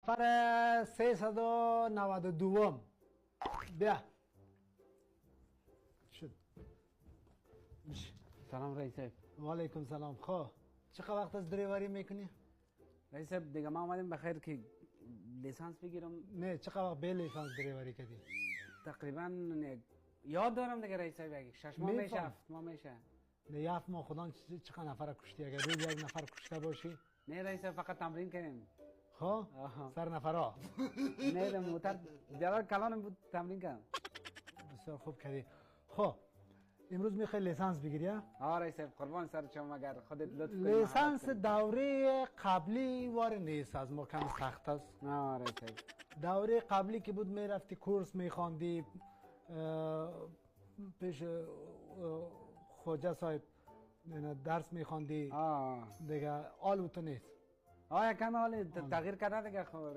نفر 392 بیا شد میشه. سلام رئیس صاحب. و علیکم سلام. خب چقدر وقت از دریوری میکنی؟ رئیس صاحب دیگه ما اومدیم بخیر که لیسانس بگیرم. نه چقدر وقت به لیسانس دریوری کردی؟ تقریبا یاد دارم دیگه رئیس صاحب، یک 6 ماه میشه، 7 ماه میشه. نه 7 ماه خدا چقدر نفر کشتی؟ اگر روز یک نفر کشته باشی؟ نه رئیس صاحب فقط تمرین کردیم. خب سر نفرها نه دم موتر جلال کلانم بود تمرین کردم. بسیار خوب کردی. خب امروز میخوای لیسانس بگیری؟ ها رئیس صاحب قربان سر شما، اگر خودت لطف کنی. لیسانس دوره قبلی وار نیست، از ما کم سخت است. نه رئیس صاحب دوره قبلی که بود میرفتی کورس میخواندی پیش خوجه صاحب درس میخواندی دیگه، حال تو نیست. یکم حال تغییر کرده دیگه.